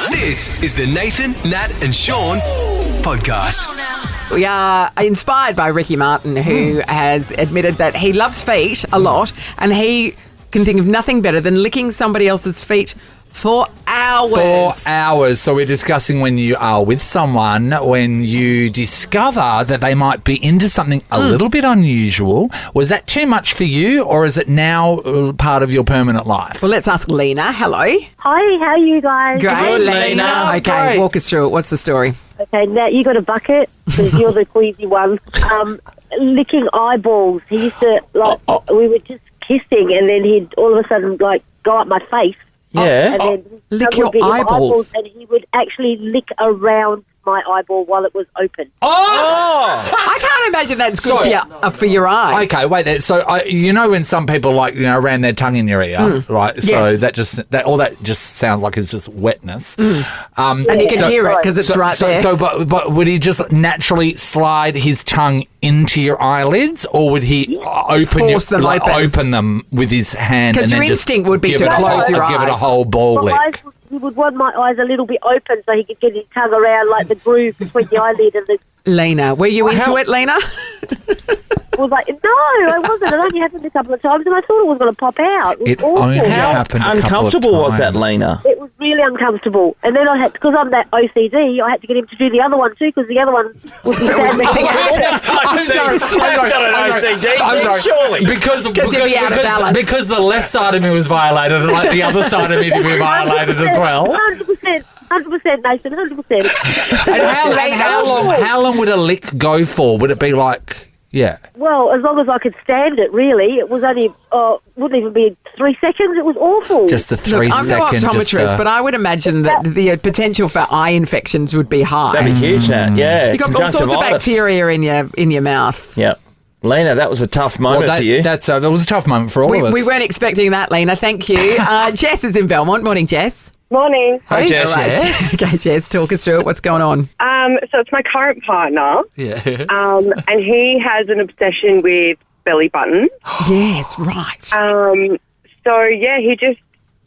This is the Nathan, Nat and Sean podcast. We are inspired by Ricky Martin, who has admitted that he loves feet a lot and he can think of nothing better than licking somebody else's feet for hours. So we're discussing when you are with someone, when you discover that they might be into something a little bit unusual. Was that too much for you, or is it now part of your permanent life? Well, let's ask Lena. Hello. Hi, how are you guys? Great, Good, Lena. Lena. Okay, Great. walk us through it. What's the story? Okay, now you got a bucket because you're the queasy one. Licking eyeballs. He used to, we were just kissing and then he'd all of a sudden, go up my face. Yeah. And then his Lick tongue your would be in my eyeballs. and he would actually lick around my eyeball while it was open. Oh! I can't imagine that's good So- for your eyes. Okay, wait. So you know when some people ran their tongue in your ear, right? So Yes. that just sounds like it's just wetness. And you can hear it because it's right there. But would he just naturally slide his tongue into your eyelids, or would he Force them open. open them with his hand? 'Cause and your then just instinct would be give to it a close whole- your give it a eyes. whole ball My lick. eyes, he would want my eyes a little bit open so he could get his tongue around like the groove between the eyelid and the... Lena, were you into it, Lena? I was like, no, I wasn't. It only happened a couple of times and I thought it was going to pop out. It It was only awful. happened a couple of Uncomfortable was that, times. Lena? It was really uncomfortable. And then I had, because I'm that OCD, I had to get him to do the other one too, because the other one was standing I'm sorry. I'm sorry. Surely. Because you'd be out of balance. because the left side of me was violated, and like the other side of me to be violated as well. 100%, 100%, Nathan, 100%. And how long would a lick go for? Would it be like, yeah? Well, as long as I could stand it, really. It was only, wouldn't even be 3 seconds. It was awful. Just a Look, 3 I'm second. no optometrist, but I would imagine that the potential for eye infections would be high. That'd be huge, Nat. Yeah. You've got all sorts of Conjunctivitis. bacteria in your mouth. Yep. Lena, that was a tough moment for you. that was a tough moment for all of us. We weren't expecting that, Lena. Thank you. Jess is in Belmont. Morning, Jess. Morning. Hi, Jess. Okay, Jess, talk us through it. What's going on? So it's my current partner, Yeah. and he has an obsession with belly buttons. Yes, right. So yeah, he just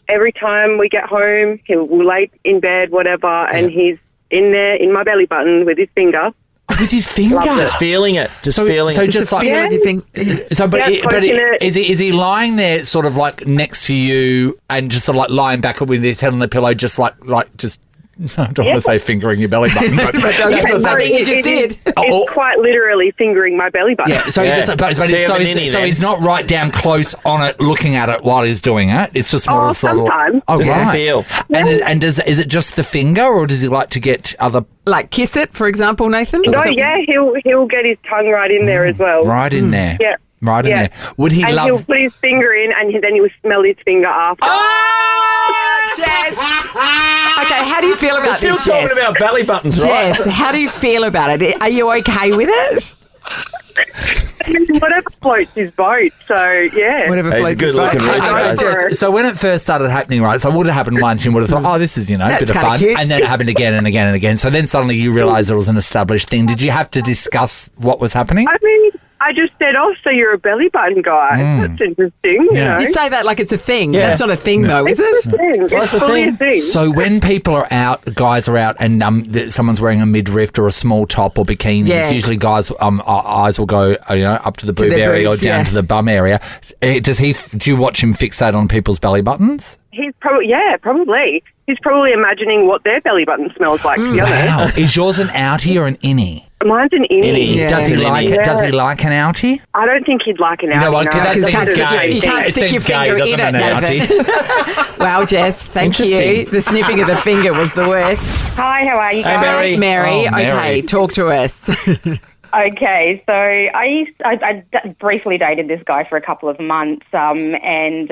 every time we get home, he'll lay in bed, whatever, and he's in there in my belly button with his finger. With his finger. Just feeling it. Just feeling so it. just like, feel everything. so, but, Yeah, poking it. is he lying there, sort of like next to you, and just sort of like lying back with his head on the pillow, just like just. I don't want to say fingering your belly button, but That's what I think you just did. It's quite literally fingering my belly button. yeah. So, Yeah. He just, but So you have an innie so then. he's not right down close on it, looking at it while he's doing it. It's just more of sort of. sometimes. Oh, Just to right. feel. And is it just the finger, or does he like to get other Like kiss it, for example, Nathan? No, Is it- yeah, he'll get his tongue right in there as well. right in there? Yeah. Right in Yeah. there. Would he And love? he'll put his finger in, and then he'll smell his finger after. Oh, Jess! Okay, how do you feel about We're still this, talking Jess? about belly buttons, right? Jess, how do you feel about it? Are you okay with it? Whatever floats his boat. So yeah. Whatever He's a floats his good-looking boat. Rick, Okay, guys. Jess, So when it first started happening, right, so it would have happened once, you would have thought, oh, this is, a That's bit of kinda fun. cute. And then it happened again and again and again. So then suddenly you realised it was an established thing. Did you have to discuss what was happening? I mean, I just said, oh, so you're a belly button guy. That's interesting. Yeah. you say that like it's a thing. Yeah. That's not a thing, though, is It's it? a thing. It's What's the fully a thing? thing. So when people are out, guys are out, and someone's wearing a midriff or a small top or bikini, Yeah. it's usually guys' eyes will go, up to the boob their area boobs, or down yeah. to the bum area. Do you watch him fixate on people's belly buttons? He's probably. He's probably imagining what their belly button smells like, to be honest. Wow. Is yours an outie or an innie? Mine's an innie. Innie. Yeah. Does he An like innie. it? Does he like an outie? I don't think he'd like an outie. You know what? Because that You seems can't stick your- gay. you can't It stick your seems gay, finger in doesn't it, an Nathan. outie? Wow, Jess, thank you. Interesting. The snipping of the finger was the worst. Hi, how are you Hey, guys? Mary. Mary, Oh, Mary. okay, talk to us. Okay, so I briefly dated this guy for a couple of months, and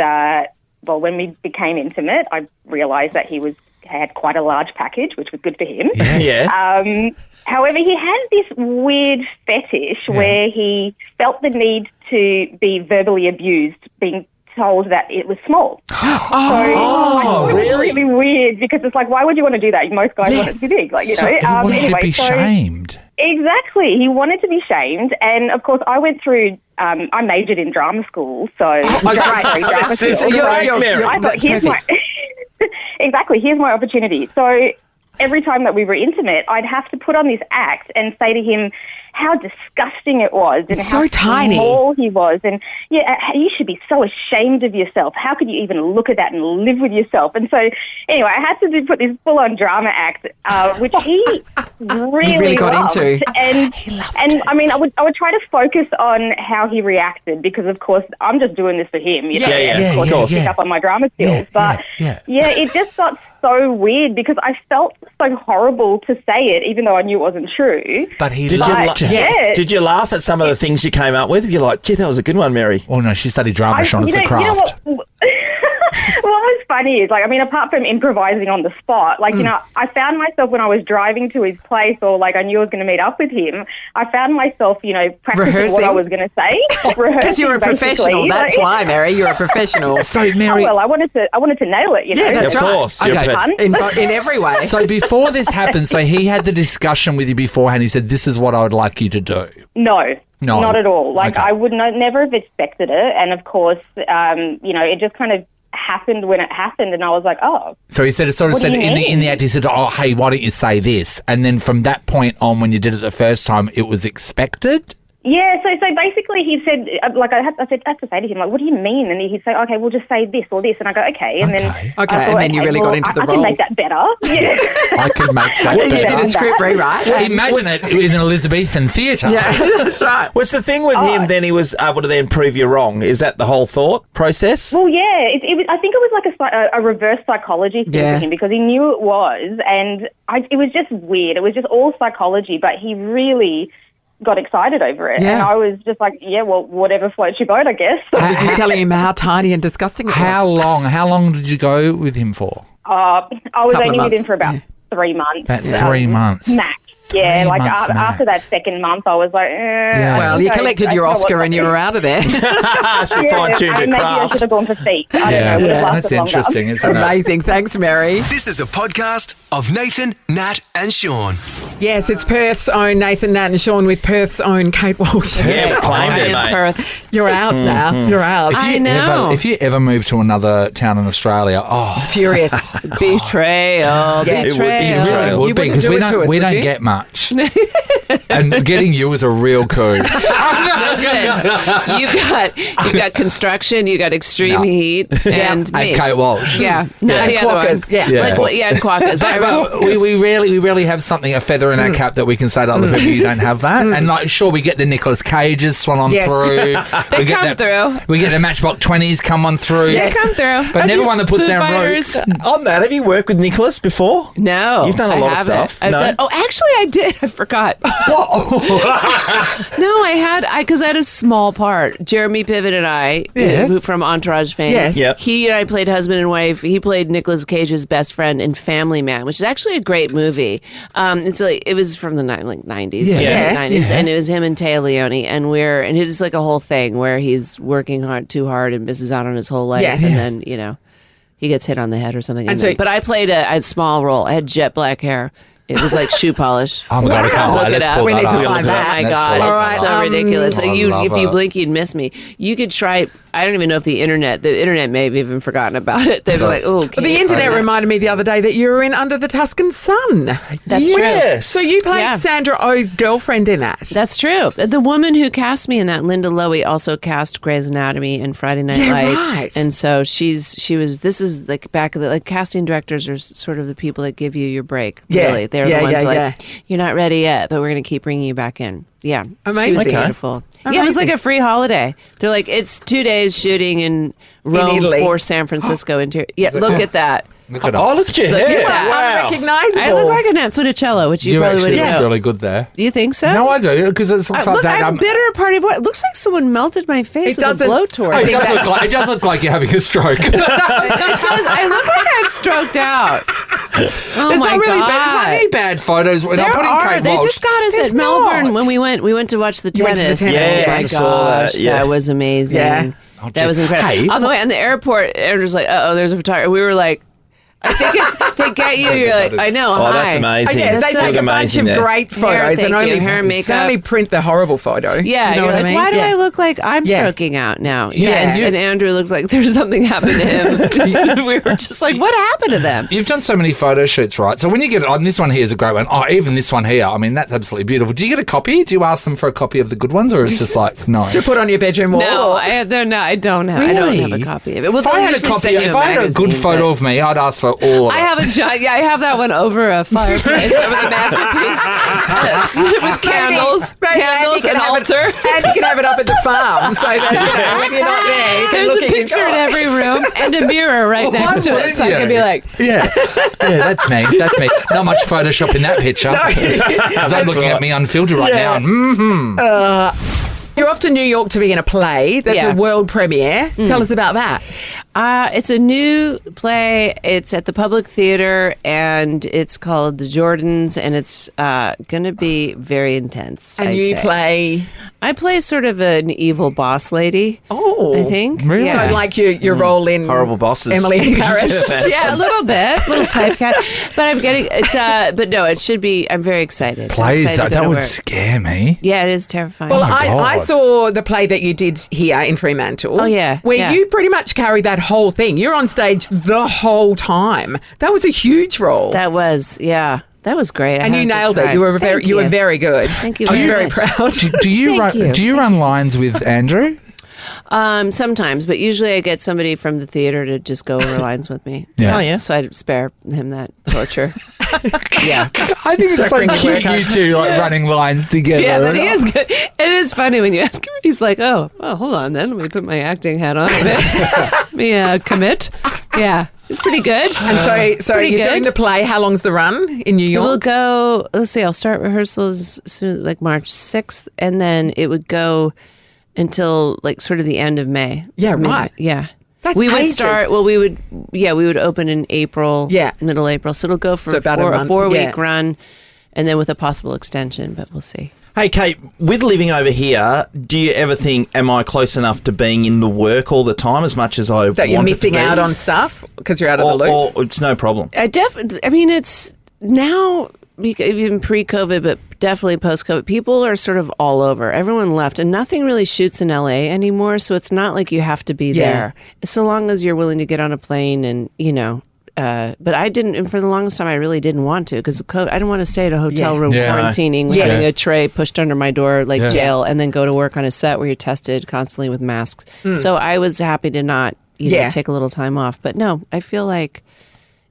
when we became intimate, I realised that he had quite a large package, which was good for him. Yeah. However, he had this weird fetish where he felt the need to be verbally abused, being told that it was small. Oh, really? Really weird, because it's like, why would you want to do that? Most guys want it to be big, So he wanted to be shamed. Exactly. He wanted to be shamed. And, of course, I went through, I majored in drama school, so... Great. This is great, Mary. I thought, here's my... exactly. Here's my opportunity. So every time that we were intimate, I'd have to put on this act and say to him how disgusting it was and It's how so tiny. small he was. And, you should be so ashamed of yourself. How could you even look at that and live with yourself? And so, anyway, I had to put this full-on drama act, which he really got loved. into. And I mean, I would try to focus on how he reacted because, of course, I'm just doing this for him. You know, Yeah, of course, pick up on my drama skills. But, it just got so weird because I felt so horrible to say it, even though I knew it wasn't true. But he Did you, liked it. Yeah. did you laugh at some of the things you came up with? You're like, gee, that was a good one, Mary. Oh, no, she studied drama, Sean. It's a craft. What was funny is, apart from improvising on the spot, I found myself when I was driving to his place or, I knew I was going to meet up with him, I found myself, practicing what I was going to say. Because you're a professional. That's why, Mary. You're a professional. So, Mary... I wanted to nail it, Yeah, that's of right. course. Okay. In every way. So before this happened, so he had the discussion with you beforehand. He said, this is what I would like you to do. No, not at all. Okay. I would never have expected it. And, of course, it just kind of happened when it happened. And I was like, oh. So he said, What do you in the mean? act, he said, oh, hey, why don't you say this? And then from that point on, when you did it the first time, it was expected? Yeah, so basically he said, I had to say to him, what do you mean? And he'd say, okay, we'll just say this or this. And I go, okay. And then Okay, I thought, and then you really got into the I role. can make that better. Yeah. I could make that You did better. a script rewrite. Imagine it in an Elizabethan theatre. Yeah, that's right. Was the thing with him then he was able to then prove you wrong? Is that the whole thought process? Well, yeah, it was, I think it was like a reverse psychology thing Yeah. for him because he knew it was. And it was just weird. It was just all psychology, but he really got excited over it. Yeah. And I was just like, yeah, well, whatever floats your boat, I guess. Was you telling him how tiny and disgusting it was? How long did you go with him for? I was Couple of only with him months, for about yeah. 3 months. About 3 months. Max. Yeah, 3 months after that max. second month, I was like, Well, you collected your Oscar and you were out of there. She fine-tuned her maybe I craft. should have gone for feet. I don't Yeah, know. Would have lasted that's longer. interesting, isn't it? Amazing. Thanks, Mary. This is a podcast of Nathan, Nat, and Sean. Yes, it's Perth's own Nathan, Nat and Sean with Perth's own Kate Walsh. Yeah, we claimed it, mate. Perth's. You're out now. You're out. If you know. if you ever move to another town in Australia, Furious. Betrayal. Yeah. It would be Betrayal. betrayal. it would be wouldn't because do we it to don't us, we would don't you? get much, and getting you was a real coup. Listen, you got construction, you got extreme No. heat, and me. And Kate Walsh. Yeah, not And the other Quokkas. one. Yeah. Yeah. And Quokkas. But we rarely have something, a feather in our cap that we can say to other people, you don't have that. And sure, we get the Nicolas Cages swan on Yes. through. They come through. We get the Matchbox 20s come on through. They come through. But never one that puts Foo down Fighters. roots. On that, have you worked with Nicholas before? No, You've done a I lot of haven't. stuff. I've No? done. Oh, actually, I did. I forgot. No, because I had a small part. Jeremy Piven and I, who from Entourage fame. Yes. Yep. He and I played husband and wife. He played Nicolas Cage's best friend in Family Man, which is actually a great movie. It's like it was from the 90s, Yeah. 90s, and it was him and Taya Leone, and it was like a whole thing where he's working too hard and misses out on his whole life, Yeah. and then he gets hit on the head or something. And so- but I played a small role. I had jet black hair. It was like shoe polish. Oh my God, I can't Look wait. it Let's up. pull We that need to up. find that. Oh my Let's God, pull it's that so up. ridiculous. I love If you it. blink, you'd miss me. You could try. I don't even know if the internet may have even forgotten about it. They'd be like, oh, But the internet reminded me the other day that you were in Under the Tuscan Sun. That's true. Yes. So you played Yeah. Sandra Oh's girlfriend in that. That's true. The woman who cast me in that, Linda Lowy, also cast Grey's Anatomy and Friday Night Yeah, Lights. right. And so this is like back of the, like casting directors are sort of the people that give you your break. Yeah. Really. They're Yeah, the ones yeah, like, yeah. you're not ready yet, but we're going to keep bringing you back in. Yeah. Amazing. She was Okay. beautiful. Yeah, it was like a free holiday. They're like, it's 2 days shooting in Rome Italy. for San Francisco interior. Yeah, look at that. Look at Oh, look at your Look hair. at that. Wow. Unrecognizable. I look like Annette Funicello, which you, You probably actually wouldn't look know. really good there. Do you think so? No, I do, because it looks like Look, that. I'm bitter party of what? It looks like someone melted my face It with a doesn't- blowtorch. Oh, it does look like you're having a stroke. It does. I look like I'm stroked out. Oh It's my not really God. bad. It's not any bad photos. When There I'm putting are. Kate They Walsh. just got us It's at Melbourne not. when we went to watch the You went to the tennis. tennis. Yes, Oh my I saw that, gosh, yeah. that was amazing. Yeah. That was incredible. Hey. On the way in the airport, Andrew's like, "Oh, there's a photographer." We were like, I think they get you. You're like, I know. Oh, hi. that's amazing. Yeah, they That's take a bunch amazing of there. great photos thank and you. only, Hair and makeup. only print the horrible photo. Yeah, Do you know you're what like, I mean? why do Yeah. I look like I'm Yeah. stroking out now? Yeah. Yes, and Andrew looks like there's something happened to him. We were just like, what happened to them? You've done so many photo shoots, right? So when you get on, this one here is a great one. Oh, even this one here. I mean, that's absolutely beautiful. Do you get a copy? Do you ask them for a copy of the good ones, or it's just like no? To put on your bedroom wall? No, I don't have. I don't Really? have a copy of it. Well, If I they'll had a usually copy, send you if I had a good magazine, photo but- of me, I'd ask for all of I it. have a giant. Yeah, I have that one over a fireplace, over the mantelpiece, with candles, Andy and altar. And you can have it up at the farm so that, when you're not there, you can There's look a at picture in every room and a mirror right Well, next to why it, so I wouldn't can be you? like, Yeah, that's me. That's me. Not much Photoshop in that picture. Because I'm looking at me unfiltered right now. And, You're off to New York to be in a play. That's Yeah. a world premiere. Tell us about that. it's a new play. It's at the Public Theater, and it's called The Jordans, and it's going to be very intense. And I'd you say. play... I play sort of an evil boss lady. Oh. I think. Really? Yeah. So like your role in... Horrible bosses. Emily in Paris. Yeah, a little bit, little typecast. But I'm getting it's. But no, it should be. I'm very excited. I'm Plays, excited to that go to would work. scare me. Yeah, it is terrifying. Well, Oh my I God. saw the play that you did here in Fremantle. Oh, yeah, Where yeah. you pretty much carried that whole thing. You're on stage the whole time. That was a huge role. That was that was great. I and had you a good nailed it. time. You were Thank you were very good. Thank you I was very very much. proud. Do you Thank run? you. Do you run lines with Andrew? Sometimes, but usually I get somebody from the theater to just go over lines with me. Yeah. Oh, yeah. So I spare him that torture. Yeah. I think it's so bring the cute, work you two like running lines together. Yeah, but he is good. It is funny when you ask him. He's like, "Oh, well, hold on, then let me put my acting hat on a bit. Let me commit." Yeah, it's pretty good. And so Pretty you're doing good. the play. How long's the run in New We'll York? go. Let's see. I'll start rehearsals as soon as like March 6th, and then it would go until like sort of the end of May. Yeah, May- right. Yeah. That's we would ages. start. Well, we would open in April. Yeah. middle April. So it'll go for So about a a month, 4-week yeah. run, and then with a possible extension. But we'll see. Hey, Kate, with living over here, do you ever think, am I close enough to being in the work all the time as much as I That you're want it to missing be? out on stuff because you're out of the loop? Or it's no problem. I mean, it's now even pre-COVID, but definitely post-COVID. People are sort of all over. Everyone left, and nothing really shoots in LA anymore. So it's not like you have to be Yeah. there, so long as you're willing to get on a plane and But I didn't, and for the longest time, I really didn't want to because I didn't want to stay at a hotel room Yeah. quarantining, Yeah. having a tray pushed under my door like Yeah. jail, and then go to work on a set where you're tested constantly with masks. So I was happy to not, Yeah. take a little time off. But no, I feel like,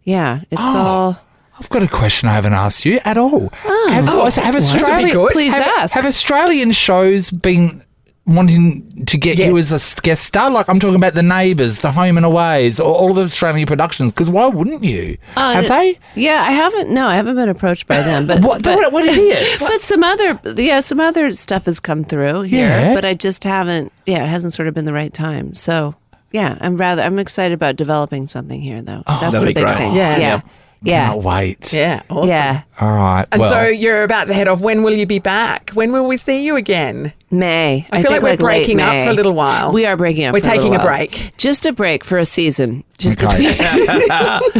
it's all. I've got a question I haven't asked you at all. Have Australia, good. Please have, ask. Have Australian shows been wanting to get you as a guest star? Like I'm talking about The Neighbours, The Home and Aways, or all the Australian productions. Because why wouldn't you? Have they? Yeah, I haven't. No, I haven't been approached by them. But What idiots? But some other stuff has come through here. Yeah. But I just haven't. Yeah, it hasn't sort of been the right time. So yeah, I'm excited about developing something here, though. That's that'd the be big great. thing. Yeah. yeah, Cannot wait. Yeah, awesome. yeah. All right. And well, so you're about to head off. When will you be back? When will we see you again? May. I feel think like we're late breaking up May. for a little while. We are breaking up. We're for a little taking a while. break. Just a break for a season. Just Okay. a season.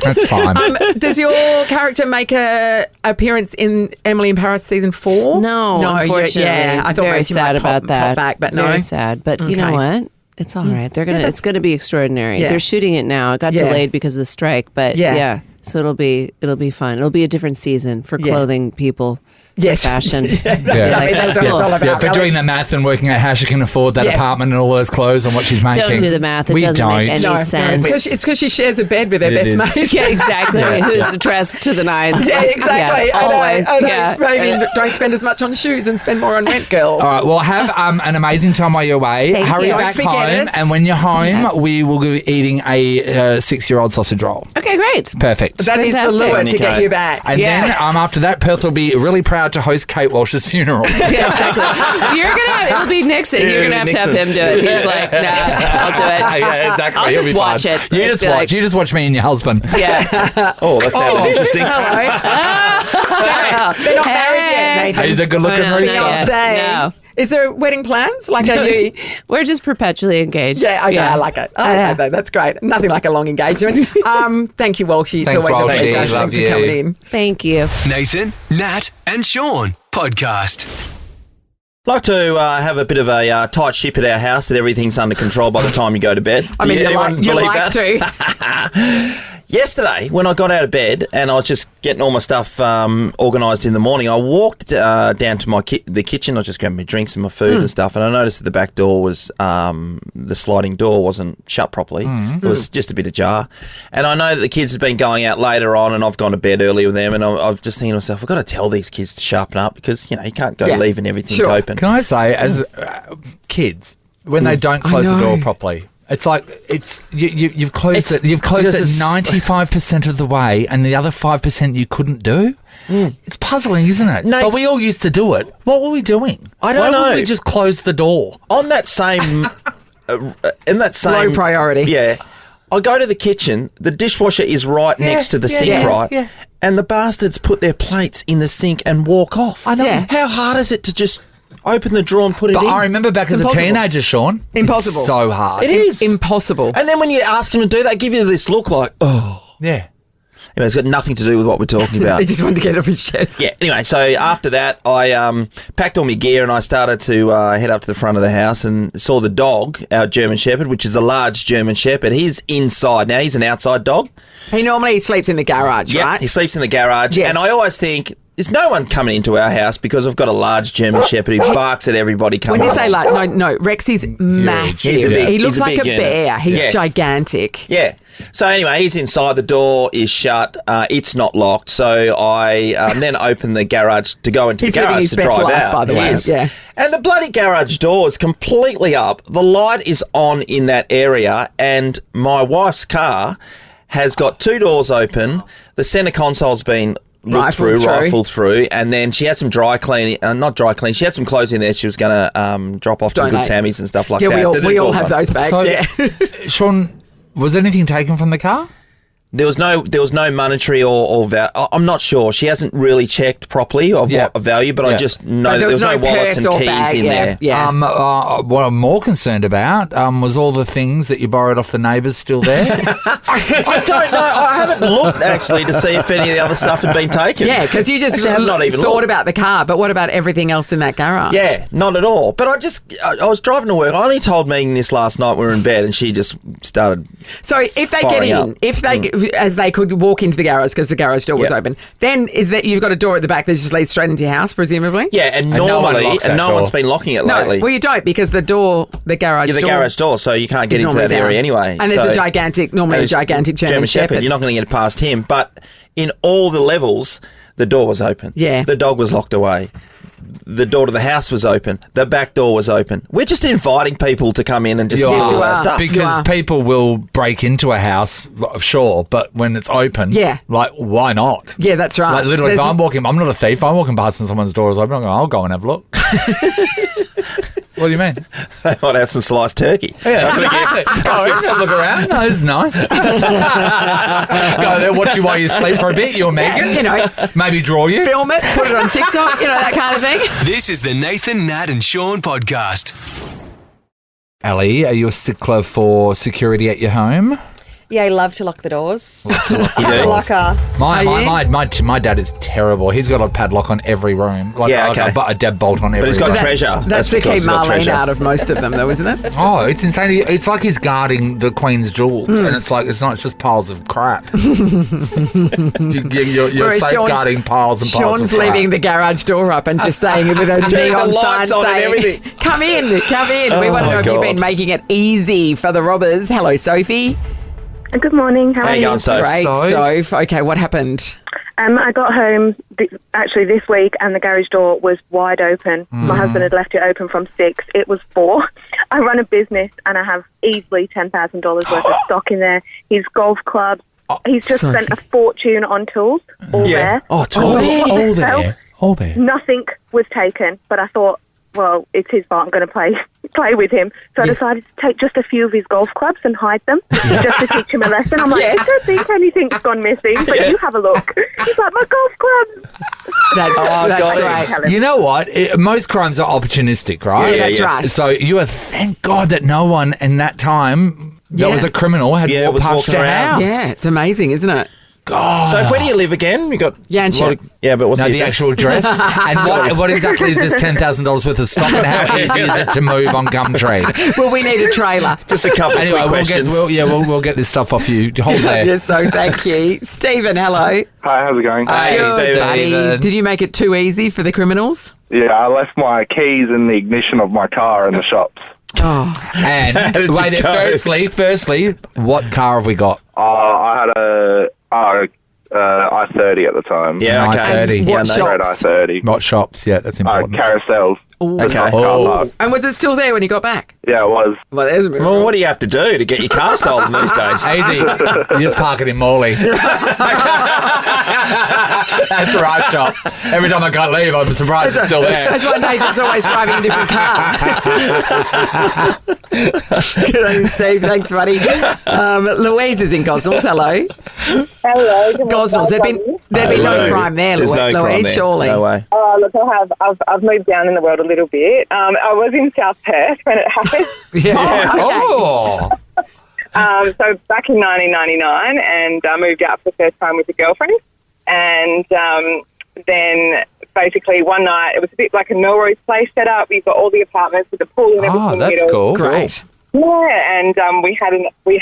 that's fine. Does your character make a appearance in Emily in Paris season 4? No, unfortunately. Yeah, I thought very maybe you sad might about pop that. back, but very no. sad. But you know Okay. what? It's all right. It's going to be extraordinary. Yeah. They're shooting it now. It got Yeah. delayed because of the strike, but Yeah. yeah. So it'll be fun. It'll be a different season for Yeah. clothing people. Yes. Fashion. Yeah. I mean, that's what it's all about. Yeah, for really. doing the math and working out how she can afford that Yes. apartment and all those clothes and what she's making. Don't do the math. It we doesn't don't. make any No, sense. it's because she shares a bed with her It best is. mate. Yeah, exactly. Yeah. Who's dressed to the nines? Yeah, exactly. Yeah, I know. always. I know. Yeah. Maybe don't spend as much on shoes and spend more on rent, girls. All right, well, have an amazing time while you're away. Thank Hurry you. back Don't forget home, us. and when you're home, Yes. we will be eating a 6-year-old sausage roll. Okay, great. Perfect. That is the Fantastic. lure to get Okay. you back. And Yeah. then after that, Perth will be really proud to host Kate Walsh's funeral. Yeah, exactly. It'll be Nixon. You're going to have him do it. He's like, nah, I'll do it. Yeah, exactly. I'll It'll just be watch fine. it. You Just just be watch. like- You just watch me and your husband. Yeah. Oh, that sounded interesting. Hello. They're not married yet, Nathan. He's a good-looking No, rooster. no. Fiancé. Is there wedding plans? Like, are you... We're just perpetually engaged. Yeah, okay, I like it. That's great. Nothing like a long engagement. Thank you, Walshy. Thanks, it's always a Walshy. pleasure. Love Thanks for coming you. in. Thank you. Nathan, Nat, and Sean podcast. Like to have a bit of a tight ship at our house that everything's under control by the time you go to bed. I mean, you anyone like believe to. Yesterday, when I got out of bed and I was just getting all my stuff organised in the morning, I walked down to the kitchen. I was just grabbing my drinks and my food and stuff, and I noticed that the back door was the sliding door wasn't shut properly. It was just a bit ajar, and I know that the kids have been going out later on, and I've gone to bed early with them, and I'm just thinking to myself, I've got to tell these kids to sharpen up because you can't go leaving everything open. Can I say, as kids, when they don't close the door properly, it's like you've closed it. You've closed it 95% of the way, and the other 5% you couldn't do. It's puzzling, isn't it? No, but we all used to do it. What were we doing? I don't Why know. Wouldn't we just close the door? On that same, in that same Low priority. Yeah, I go to the kitchen. The dishwasher is right next to the sink, right? Yeah. And the bastards put their plates in the sink and walk off. I know. Yeah. How hard is it to just open the drawer and put it But in? I remember back as a impossible. teenager, Sean. Impossible. It's so hard. It is. Impossible. And then when you ask them to do that, they give you this look like, oh. Yeah. Anyway, it's got nothing to do with what we're talking about. He just wanted to get it off his chest. Yeah, anyway, so after that, I packed all my gear and I started to head up to the front of the house and saw the dog, our German Shepherd, which is a large German Shepherd. He's inside. Now, he's an outside dog. He normally sleeps in the garage, Yeah, right? he sleeps in the garage. Yes. And I always think, there's no one coming into our house because I've got a large German Shepherd who barks at everybody coming When you in. say like, no, Rex is massive. He's a big- he he's looks a like big a unit. bear. He's Yeah. gigantic. Yeah. So anyway, he's inside. The door is shut. It's not locked. So I then open the garage to go into He's the living garage his to best drive life, out. by the He way. is. Yeah. And the bloody garage door is completely up. The light is on in that area, and my wife's car has got two doors open. The centre console's been rifled through, and then she had some dry cleaning, not dry cleaning, she had some clothes in there she was going to drop off to the Good Donate. Sammys and stuff like Yeah, that. we all have those bags. So, yeah. Sean, was anything taken from the car? There was no monetary or value. I'm not sure. She hasn't really checked properly of what value, but I just know But there was no wallets purse and or keys bag, in there. Yeah. What I'm more concerned about was all the things that you borrowed off the neighbours still there. I don't know. I haven't looked actually to see if any of the other stuff had been taken. Yeah, because you just Actually, I have not even thought looked. about the car, but what about everything else in that garage? Yeah, not at all. But I was driving to work. I only told Megan this last night when we were in bed, and she just started. So if they get Firing in, up. if they, as they could walk into the garage because the garage door was Yep. open, then is that you've got a door at the back that just leads straight into your house, presumably? Yeah, and no one normally, locks that no door. one's been locking it No, lately. well, you don't because the garage door. garage door, so you can't get is into normally that area down. anyway. And so, there's a gigantic German Shepherd. You're not going to get past him. But in all the levels, the door was open. Yeah. The dog was locked away. The door to the house was open. The back door was open. We're just inviting people to come in and just You steal all are. our stuff. You Because are. people will break into a house, sure, but when it's open, Yeah. like, why not? Yeah, that's right. Like, literally, if There's- I'm not a thief, I'm walking past and someone's door is open, I'm going, I'll go and have a look. What do you mean? They might have some sliced turkey. Yeah. Go in, have a look around. No, this is nice. Go there, watch you while you sleep for a bit, you and Megan. You know, Maybe draw you. film it, put it on TikTok, that kind of thing. This is the Nathan, Nat, and Sean podcast. Ali, are you a stickler for security at your home? Yeah, I love to lock the doors. You do? Locker. My dad is terrible. He's got a padlock on every room. Like, Yeah, okay. a deadbolt on every But he's got room. treasure. That's to because keep he's got Marlene treasure. out of most of them, though, isn't it? Oh, it's insane. It's like he's guarding the Queen's jewels, and it's like it's not. It's just piles of crap. You're Whereas safeguarding piles and piles Sean's of crap. leaving the garage door up and just saying with a Turning neon the sign lights on and saying, everything. come in. We Oh want to my know if you've been God. making it easy for the robbers. Hello, Sophie. Good morning. How How are you you? going, Soph? Great, Soph. Soph. Okay, what happened? I got home actually this week, and the garage door was wide open. My husband had left it open from 6. It was 4. I run a business, and I have easily $10,000 worth of stock in there. His golf clubs. He's just Sophie. spent a fortune on tools. All there. Oh, tools. All there. Nothing was taken, but I thought, well, it's his fault. I'm going to play with him. So I decided to take just a few of his golf clubs and hide them just to teach him a lesson. I'm like, I don't think anything's gone missing, but you have a look. He's like, my golf clubs. That's God. great. You know what? Most crimes are opportunistic, right? Yeah, that's right. So you are thank God that no one in that time that was a criminal had walked was past walking your around. house. Yeah, it's amazing, isn't it? God. So where do you live again? You got Yanchep. a lot of- yeah, but what's No, the address? actual address. And what exactly is this $10,000 worth of stock, and how easy is it to move on Gumtree? Well, we need a trailer. Just a couple Anyway, of quick questions. we'll get this stuff off you. Hold there. Yes, so thank you. Stephen, hello. Hi, how's it going? Hey, Good, Stephen. buddy. Did you make it too easy for the criminals? Yeah, I left my keys in the ignition of my car in the shops. Oh, And How did you wait, go? firstly, what car have we got? I had a I-30 at the time. Yeah, okay. I-30. What Yeah, shop? Red I-30. What shops? Yeah, that's important. Carousels. Okay. Car Oh. park. and was it still there when you got back? Yeah, it was. Well, there's a Well, what do you have to do to get your car stolen these days? Easy. You just park it in Morley. That's the right shop. Every time I can't leave, I'm surprised it's still there. That's why Nathan's always driving a different car. Good on you, Steve. Thanks, buddy. Louise is in Gosnells. Hello. Hello. Gosnells. There'd be no crime there, There's Louise, no crime there. surely. No way. Oh, look, I've moved down in the world a little bit. I was in South Perth when it happened. Yeah. Oh. So back in 1999, and I moved out for the first time with a girlfriend. And then basically one night, it was a bit like a Melrose Place set up. You've got all the apartments with the pool and everything. Oh, in the that's middle. cool. Great. Yeah, and we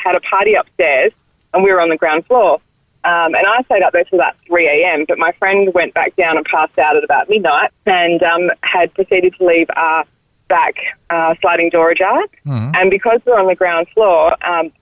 had a party upstairs, and we were on the ground floor. And I stayed up there till about 3 a.m., but my friend went back down and passed out at about midnight and had proceeded to leave our back sliding door ajar. And because we're on the ground floor,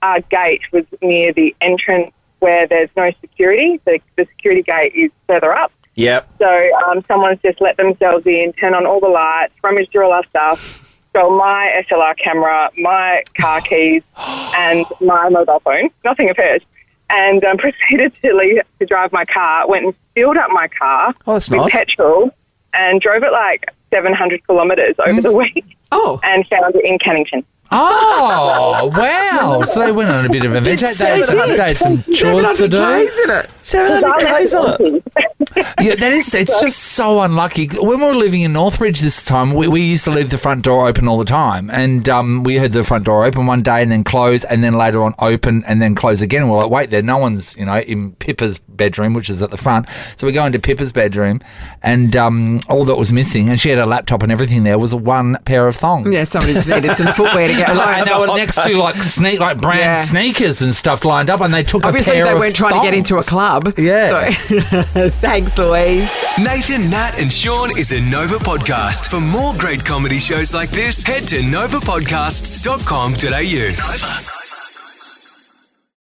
our gate was near the entrance where there's no security. The security gate is further up. Yep. So someone's just let themselves in, turn on all the lights, rummaged through all our stuff, stole my SLR camera, my car keys, and my mobile phone. Nothing of hers. And proceeded to drive my car, went and filled up my car that's with nice. petrol and drove it like 700 kilometres over the week Oh. and found it in Cannington. Oh, wow. So they went on a bit of an adventure. They had some chores to do. Isn't it? 700 k's on it. Yeah, it's just so unlucky. When we were living in Northbridge this time, we used to leave the front door open all the time. And we heard the front door open one day and then close, and then later on open and then close again. And we're like, wait, there, no one's, in Pippa's bedroom, which is at the front. So we go into Pippa's bedroom, and all that was missing, and she had a laptop and everything there, was one pair of thongs. Yeah, somebody just needed some footwear to get along. And they were next to like brand sneakers and stuff lined up, and they took Obviously, a pair they of weren't trying to get thongs. into a club. Yeah. So, thanks, Louise. Nathan, Nat, and Sean is a Nova podcast. For more great comedy shows like this, head to novapodcasts.com.au. Nova.